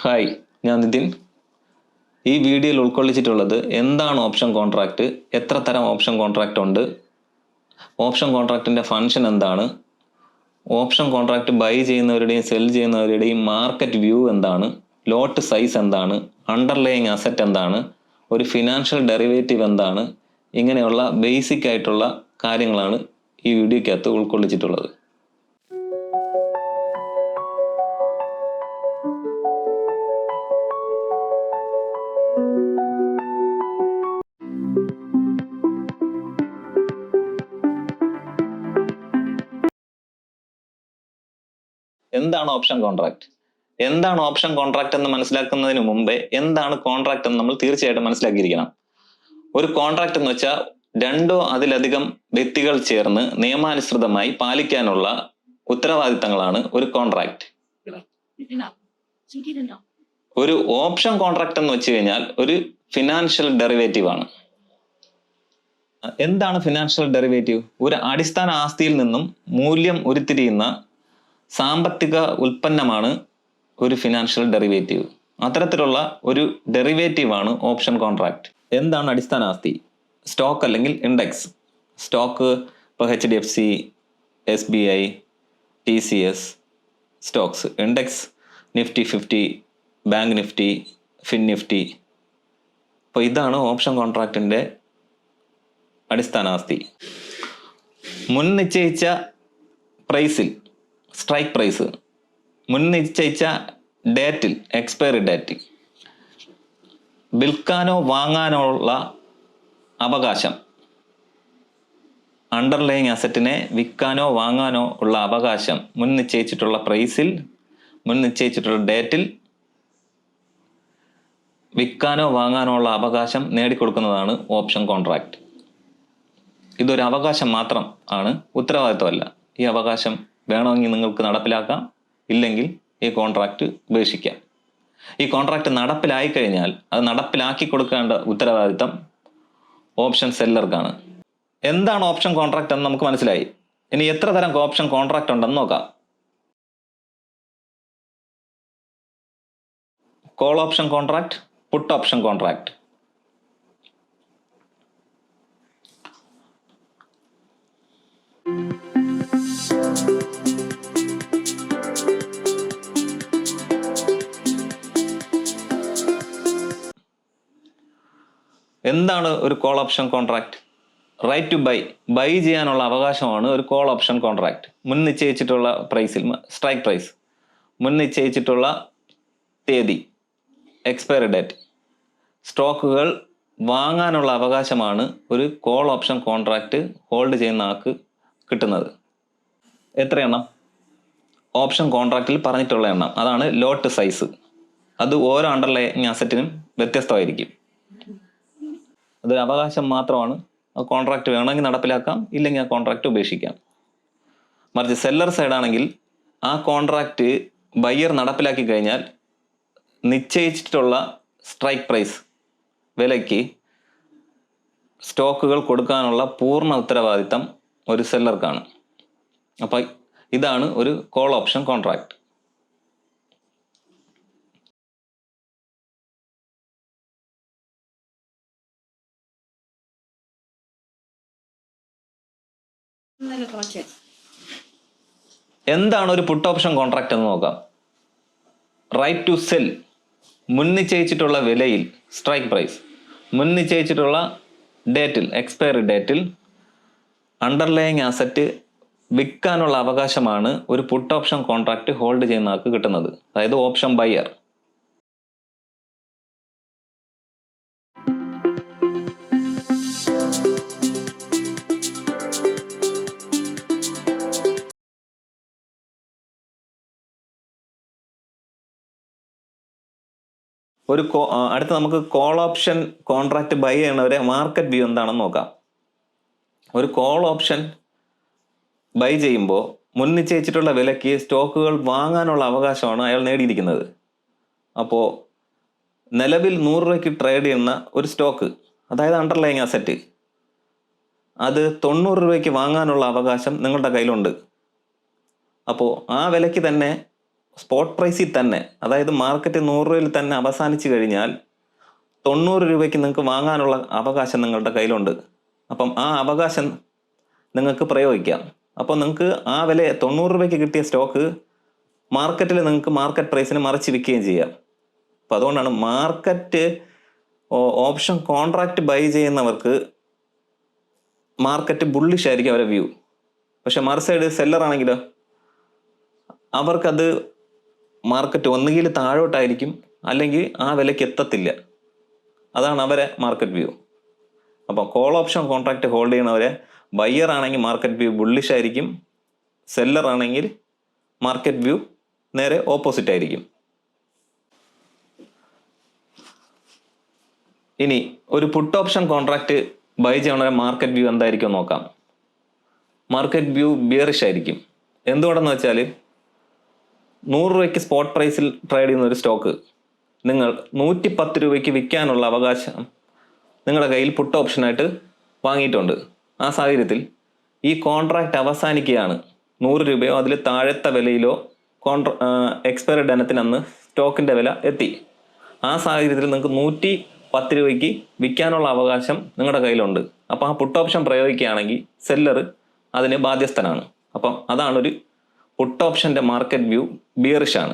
Hi, ഞാൻ നിതിൻ. ഈ വീഡിയോയിൽ ഉൾക്കൊള്ളിച്ചിട്ടുള്ളത് എന്താണ് ഓപ്ഷൻ കോൺട്രാക്റ്റ്, എത്ര തരം ഓപ്ഷൻ കോൺട്രാക്റ്റ് ഉണ്ട്, ഓപ്ഷൻ കോൺട്രാക്റ്റിൻ്റെ ഫങ്ഷൻ എന്താണ്, ഓപ്ഷൻ കോൺട്രാക്റ്റ് ബൈ ചെയ്യുന്നവരുടെയും സെൽ ചെയ്യുന്നവരുടെയും മാർക്കറ്റ് വ്യൂ എന്താണ്, ലോട്ട് സൈസ് എന്താണ്, അണ്ടർലേയിങ് അസറ്റ് എന്താണ്, ഒരു ഫിനാൻഷ്യൽ ഡെറിവേറ്റീവ് എന്താണ്, ഇങ്ങനെയുള്ള ബേസിക് ആയിട്ടുള്ള കാര്യങ്ങളാണ് ഈ വീഡിയോയ്ക്കകത്ത് ഉൾക്കൊള്ളിച്ചിട്ടുള്ളത്. എന്താണ് ഓപ്ഷൻ കോൺട്രാക്ട്? എന്താണ് ഓപ്ഷൻ കോൺട്രാക്ട് എന്ന് മനസ്സിലാക്കുന്നതിന് മുമ്പേ എന്താണ് കോൺട്രാക്ട് എന്ന് നമ്മൾ തീർച്ചയായിട്ടും മനസ്സിലാക്കിയിരിക്കണം. ഒരു കോൺട്രാക്ട് എന്ന് വെച്ചാൽ രണ്ടോ അതിലധികം വ്യക്തികൾ ചേർന്ന് നിയമാനുസൃതമായി പാലിക്കാനുള്ള ഉത്തരവാദിത്തങ്ങളാണ് ഒരു കോൺട്രാക്ട്. ഒരു ഓപ്ഷൻ കോൺട്രാക്ട് എന്ന് വെച്ച് കഴിഞ്ഞാൽ ഒരു ഫിനാൻഷ്യൽ ഡെറിവേറ്റീവ് ആണ്. എന്താണ് ഫിനാൻഷ്യൽ ഡെറിവേറ്റീവ്? ഒരു അടിസ്ഥാന ആസ്തിയിൽ നിന്നും മൂല്യം ഉരുത്തിരിയുന്ന സാമ്പത്തിക ഉൽപ്പന്നമാണ് ഒരു ഫിനാൻഷ്യൽ ഡെറിവേറ്റീവ്. അത്തരത്തിലുള്ള ഒരു ഡെറിവേറ്റീവ് ആണ് ഓപ്ഷൻ കോൺട്രാക്ട്. എന്താണ് അടിസ്ഥാന ആസ്തി? സ്റ്റോക്ക് അല്ലെങ്കിൽ ഇൻഡെക്സ്. സ്റ്റോക്ക് ഇപ്പോൾ HDFC, SBI, TCS stocks. Index Nifty 50, bank Nifty, fin Nifty. അപ്പോൾ ഇതാണ് ഓപ്ഷൻ കോൺട്രാക്റ്റിൻ്റെ അടിസ്ഥാന ആസ്തി. മുൻ നിശ്ചയിച്ച പ്രൈസിൽ, സ്ട്രൈക്ക് പ്രൈസ്, മുൻ നിശ്ചയിച്ച ഡേറ്റിൽ, എക്സ്പയറി ഡേറ്റ്, വിൽക്കാനോ വാങ്ങാനോ ഉള്ള അവകാശം, അണ്ടർലൈങ് അസറ്റിനെ വിൽക്കാനോ വാങ്ങാനോ ഉള്ള അവകാശം മുൻ നിശ്ചയിച്ചിട്ടുള്ള പ്രൈസിൽ, മുൻ നിശ്ചയിച്ചിട്ടുള്ള ഡേറ്റിൽ വിൽക്കാനോ വാങ്ങാനോ ഉള്ള അവകാശം നേടിക്കൊടുക്കുന്നതാണ് ഓപ്ഷൻ കോൺട്രാക്ട്. ഇതൊരു അവകാശം മാത്രം ആണ്, ഉത്തരവാദിത്വമല്ല. ഈ അവകാശം വേണമെങ്കിൽ നിങ്ങൾക്ക് നടപ്പിലാക്കാം, ഇല്ലെങ്കിൽ ഈ കോൺട്രാക്റ്റ് ഉപേക്ഷിക്കാം. ഈ കോൺട്രാക്റ്റ് നടപ്പിലായി കഴിഞ്ഞാൽ അത് നടപ്പിലാക്കി കൊടുക്കേണ്ട ഉത്തരവാദിത്തം ഓപ്ഷൻ സെല്ലർക്കാണ്. എന്താണ് ഓപ്ഷൻ കോൺട്രാക്റ്റ് എന്ന് നമുക്ക് മനസ്സിലായി. ഇനി എത്ര തരം ഓപ്ഷൻ കോൺട്രാക്റ്റ് ഉണ്ടെന്ന് നോക്കാം. Call option contract, put option contract. എന്താണ് ഒരു call option contract? Right to buy ചെയ്യാനുള്ള അവകാശമാണ് ഒരു കോൾ ഓപ്ഷൻ കോൺട്രാക്ട്. മുൻ നിശ്ചയിച്ചിട്ടുള്ള പ്രൈസിൽ, സ്ട്രൈക്ക് പ്രൈസ്, മുൻ നിശ്ചയിച്ചിട്ടുള്ള തീയതി, എക്സ്പയറി ഡേറ്റ്, സ്റ്റോക്കുകൾ വാങ്ങാനുള്ള അവകാശമാണ് ഒരു കോൾ ഓപ്ഷൻ കോൺട്രാക്ട് ഹോൾഡ് ചെയ്യുന്ന ആൾക്ക് കിട്ടുന്നത്. എത്ര എണ്ണം? ഓപ്ഷൻ കോൺട്രാക്റ്റിൽ പറഞ്ഞിട്ടുള്ള എണ്ണം, അതാണ് ലോട്ട് സൈസ്. അത് ഓരോ അണ്ടർലൈങ് അസറ്റിനും വ്യത്യസ്തമായിരിക്കും. അതൊരു അവകാശം മാത്രമാണ്. ആ കോൺട്രാക്റ്റ് വേണമെങ്കിൽ നടപ്പിലാക്കാം, ഇല്ലെങ്കിൽ ആ കോൺട്രാക്റ്റ് ഉപേക്ഷിക്കാം. മറിച്ച് സെല്ലർ സൈഡാണെങ്കിൽ ആ കോൺട്രാക്റ്റ് ബയ്യർ നടപ്പിലാക്കി കഴിഞ്ഞാൽ നിശ്ചയിച്ചിട്ടുള്ള സ്ട്രൈക്ക് പ്രൈസ് വിലയ്ക്ക് സ്റ്റോക്കുകൾ കൊടുക്കാനുള്ള പൂർണ്ണ ഉത്തരവാദിത്തം ഒരു സെല്ലർക്കാണ്. അപ്പം ഇതാണ് ഒരു കോൾ ഓപ്ഷൻ കോൺട്രാക്ട്. എന്താണ് ഒരു പുട്ട് ഓപ്ഷൻ കോൺട്രാക്ട് എന്ന് നോക്കാം. റൈറ്റ് ടു സെൽ, മുൻ നിശ്ചയിച്ചിട്ടുള്ള വിലയിൽ, സ്ട്രൈക്ക് പ്രൈസ്, മുൻ നിശ്ചയിച്ചിട്ടുള്ള ഡേറ്റിൽ, എക്സ്പയറി ഡേറ്റിൽ അണ്ടർലൈങ് അസറ്റ് വിൽക്കാനുള്ള അവകാശമാണ് ഒരു പുട്ട് ഓപ്ഷൻ കോൺട്രാക്ട് ഹോൾഡ് ചെയ്യുന്ന ആൾക്ക് കിട്ടുന്നത്, അതായത് ഓപ്ഷൻ ബയ്യർ. അടുത്ത നമുക്ക് കോൾ ഓപ്ഷൻ കോൺട്രാക്ട് ബൈ ചെയ്യണവരെ മാർക്കറ്റ് വ്യൂ എന്താണെന്ന് നോക്കാം. ഒരു കോൾ ഓപ്ഷൻ ബൈ ചെയ്യുമ്പോൾ മുൻ നിശ്ചയിച്ചിട്ടുള്ള വിലയ്ക്ക് സ്റ്റോക്കുകൾ വാങ്ങാനുള്ള അവകാശമാണ് അയാൾ നേടിയിരിക്കുന്നത്. അപ്പോൾ നിലവിൽ 100 രൂപയ്ക്ക് ട്രേഡ് ചെയ്യുന്ന ഒരു സ്റ്റോക്ക്, അതായത് അണ്ടർലൈങ് അസറ്റ്, അത് 90 രൂപയ്ക്ക് വാങ്ങാനുള്ള അവകാശം നിങ്ങളുടെ കയ്യിലുണ്ട്. അപ്പോൾ ആ വിലയ്ക്ക് തന്നെ സ്പോട്ട് പ്രൈസിൽ തന്നെ, അതായത് മാർക്കറ്റ് 100 രൂപയിൽ തന്നെ അവസാനിച്ച് കഴിഞ്ഞാൽ 90 രൂപയ്ക്ക് നിങ്ങൾക്ക് വാങ്ങാനുള്ള അവകാശം നിങ്ങളുടെ കയ്യിലുണ്ട്. അപ്പം ആ അവകാശം നിങ്ങൾക്ക് പ്രയോഗിക്കാം. അപ്പോൾ നിങ്ങൾക്ക് ആ വില 90 രൂപയ്ക്ക് കിട്ടിയ സ്റ്റോക്ക് മാർക്കറ്റിൽ നിങ്ങൾക്ക് മാർക്കറ്റ് പ്രൈസിന് മറിച്ച് വിൽക്കുകയും ചെയ്യാം. അപ്പം അതുകൊണ്ടാണ് മാർക്കറ്റ് ഓപ്ഷൻ കോൺട്രാക്റ്റ് ബൈ ചെയ്യുന്നവർക്ക് മാർക്കറ്റ് ബുള്ളിഷ് ആയിരിക്കും അവരെ വ്യൂ. പക്ഷെ മറു സൈഡ് സെല്ലർ ആണെങ്കിലോ അവർക്കത് മാർക്കറ്റ് ഒന്നുകിൽ താഴോട്ടായിരിക്കും അല്ലെങ്കിൽ ആ വിലയ്ക്ക് എത്തത്തില്ല. അതാണ് അവരെ മാർക്കറ്റ് വ്യൂ. അപ്പോൾ കോൾ ഓപ്ഷൻ കോൺട്രാക്റ്റ് ഹോൾഡ് ചെയ്യണവരെ ബയ്യർ ആണെങ്കിൽ മാർക്കറ്റ് വ്യൂ ബുള്ളിഷ് ആയിരിക്കും, സെല്ലർ ആണെങ്കിൽ മാർക്കറ്റ് വ്യൂ നേരെ ഓപ്പോസിറ്റ് ആയിരിക്കും. ഇനി ഒരു പുട്ട് ഓപ്ഷൻ കോൺട്രാക്റ്റ് ബൈ ചെയ്യണവരെ മാർക്കറ്റ് വ്യൂ എന്തായിരിക്കും നോക്കാം. മാർക്കറ്റ് വ്യൂ ബിയറിഷ് ആയിരിക്കും. എന്തുകൊണ്ടെന്ന് വെച്ചാൽ 100 രൂപയ്ക്ക് സ്പോട്ട് പ്രൈസിൽ ട്രേഡ് ചെയ്യുന്ന ഒരു സ്റ്റോക്ക് നിങ്ങൾ 110 രൂപയ്ക്ക് വിൽക്കാനുള്ള അവകാശം നിങ്ങളുടെ കയ്യിൽ പുട്ട് ഓപ്ഷനായിട്ട് വാങ്ങിയിട്ടുണ്ട്. ആ സാഹചര്യത്തിൽ ഈ കോൺട്രാക്റ്റ് അവസാനിക്കുകയാണ്. 100 രൂപയോ അതിൽ താഴത്തെ വിലയിലോ എക്സ്പയറി ഡനത്തിന് അന്ന് സ്റ്റോക്കിൻ്റെ വില എത്തി. ആ സാഹചര്യത്തിൽ നിങ്ങൾക്ക് 110 രൂപയ്ക്ക് വിൽക്കാനുള്ള അവകാശം നിങ്ങളുടെ കയ്യിലുണ്ട്. അപ്പോൾ ആ പുട്ട് ഓപ്ഷൻ പ്രയോഗിക്കുകയാണെങ്കിൽ സെല്ലർ അതിന് ബാധ്യസ്ഥനാണ്. അപ്പം അതാണൊരു പുട്ട് ഓപ്ഷൻ്റെ മാർക്കറ്റ് വ്യൂ ബിയറിഷ് ആണ്.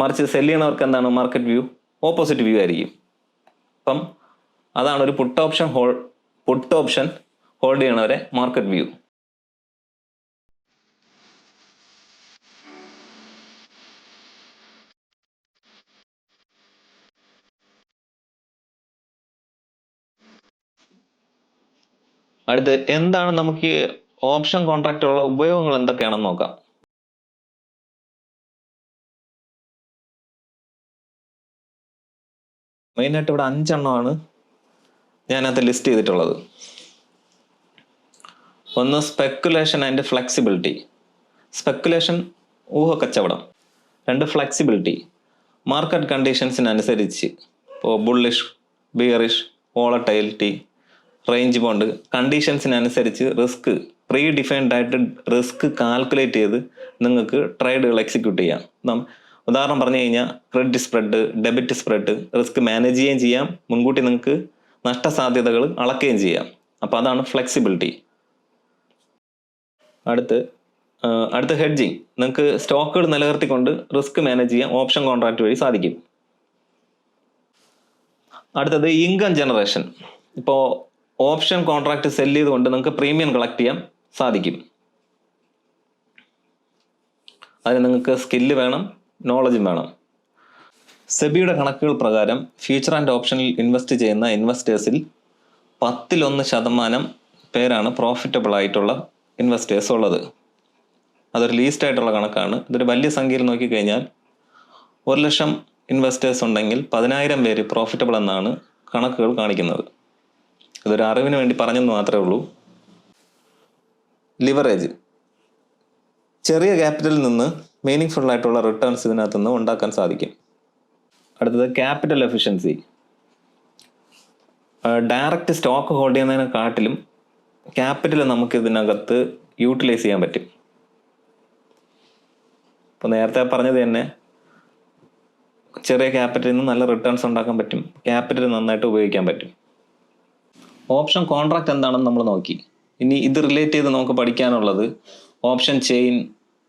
മറിച്ച് സെല് ചെയ്യണവർക്ക് എന്താണ് മാർക്കറ്റ് വ്യൂ ഓപ്പോസിറ്റ് വ്യൂ ആയിരിക്കും. അപ്പം അതാണ് ഒരു പുട്ട് ഓപ്ഷൻ ഹോൾഡ് ചെയ്യണവരെ മാർക്കറ്റ് വ്യൂ. അടുത്ത് എന്താണ് നമുക്ക് ഓപ്ഷൻ കോൺട്രാക്റ്റുള്ള ഉപയോഗങ്ങൾ എന്തൊക്കെയാണെന്ന് നോക്കാം. മെയിനായിട്ട് ഇവിടെ 5 എണ്ണമാണ് ഞാനത് ലിസ്റ്റ് ചെയ്തിട്ടുള്ളത്. ഒന്ന് സ്പെക്കുലേഷൻ ആൻഡ് ഫ്ലെക്സിബിലിറ്റി. സ്പെക്കുലേഷൻ ഊഹക്കച്ചവടം. 2 ഫ്ലെക്സിബിലിറ്റി. മാർക്കറ്റ് കണ്ടീഷൻസിനനുസരിച്ച് ഇപ്പോൾ bullish, bearish, volatility, range bound കണ്ടീഷൻസിനനുസരിച്ച് റിസ്ക് പ്രീ ഡിഫൈൻഡ് ആയിട്ട് റിസ്ക് കാൽക്കുലേറ്റ് ചെയ്ത് നിങ്ങൾക്ക് ട്രേഡുകൾ എക്സിക്യൂട്ട് ചെയ്യാം. ഉദാഹരണം പറഞ്ഞു കഴിഞ്ഞാൽ credit spread, debit spread risk manage ചെയ്യുകയും ചെയ്യാം, മുൻകൂട്ടി നിങ്ങൾക്ക് നഷ്ടസാധ്യതകൾ അളക്കുകയും ചെയ്യാം. അപ്പോൾ അതാണ് ഫ്ലെക്സിബിലിറ്റി. അടുത്ത് ഹെഡ്ജിങ്. നിങ്ങൾക്ക് സ്റ്റോക്കുകൾ നിലനിർത്തിക്കൊണ്ട് റിസ്ക് മാനേജ് ചെയ്യാൻ ഓപ്ഷൻ കോൺട്രാക്റ്റ് വഴി സാധിക്കും. അടുത്തത് ഇൻകം ജനറേഷൻ. ഇപ്പോൾ ഓപ്ഷൻ കോൺട്രാക്റ്റ് സെല് ചെയ്തുകൊണ്ട് നിങ്ങൾക്ക് പ്രീമിയം കളക്ട് ചെയ്യാൻ സാധിക്കും. അതിന് നിങ്ങൾക്ക് സ്കില്ല് വേണം, നോളജും വേണം. സെബിയുടെ കണക്കുകൾ പ്രകാരം ഫ്യൂച്ചർ ആൻഡ് ഓപ്ഷനിൽ ഇൻവെസ്റ്റ് ചെയ്യുന്ന ഇൻവെസ്റ്റേഴ്സിൽ 1% പേരാണ് പ്രോഫിറ്റബിൾ ആയിട്ടുള്ള ഇൻവെസ്റ്റേഴ്സ് ഉള്ളത്. അതൊരു ലീസ്റ്റ് ആയിട്ടുള്ള കണക്കാണ്. ഇതൊരു വലിയ സംഖ്യയിൽ നോക്കിക്കഴിഞ്ഞാൽ 1 ലക്ഷം ഇൻവെസ്റ്റേഴ്സ് ഉണ്ടെങ്കിൽ 10,000 പേര് പ്രോഫിറ്റബിൾ എന്നാണ് കണക്കുകൾ കാണിക്കുന്നത്. ഇതൊരു അറിവിന് വേണ്ടി പറഞ്ഞെന്ന് മാത്രമേ ഉള്ളൂ. ലിവറേജ്. ചെറിയ ക്യാപിറ്റലിൽ നിന്ന് മീനിങ് ഫുൾ ആയിട്ടുള്ള റിട്ടേൺസ് ഇതിനകത്ത് നിന്ന് ഉണ്ടാക്കാൻ സാധിക്കും. അടുത്തത് capital efficiency. Direct stock hold ചെയ്യുന്നതിനെക്കാട്ടിലും ക്യാപിറ്റൽ നമുക്ക് ഇതിനകത്ത് യൂട്ടിലൈസ് ചെയ്യാൻ പറ്റും. ഇപ്പോൾ നേരത്തെ പറഞ്ഞത് തന്നെ ചെറിയ ക്യാപിറ്റലിൽ നിന്ന് നല്ല റിട്ടേൺസ് ഉണ്ടാക്കാൻ പറ്റും, ക്യാപിറ്റൽ നന്നായിട്ട് ഉപയോഗിക്കാൻ പറ്റും. ഓപ്ഷൻ കോൺട്രാക്റ്റ് എന്താണെന്ന് നമ്മൾ നോക്കി. ഇനി ഇത് റിലേറ്റ് ചെയ്ത് നമുക്ക് പഠിക്കാനുള്ളത് option chain,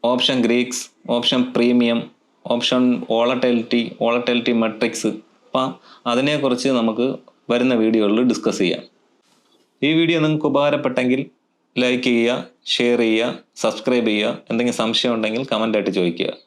option Greeks, option premium, option volatility matrix. അപ്പം അതിനെക്കുറിച്ച് നമുക്ക് വരുന്ന വീഡിയോകളിൽ ഡിസ്കസ് ചെയ്യാം. ഈ വീഡിയോ നിങ്ങൾക്ക് ഉപകാരപ്പെട്ടെങ്കിൽ ലൈക്ക് ചെയ്യുക, ഷെയർ ചെയ്യുക, സബ്സ്ക്രൈബ് ചെയ്യുക. എന്തെങ്കിലും സംശയം ഉണ്ടെങ്കിൽ കമൻ്റായിട്ട് ചോദിക്കുക.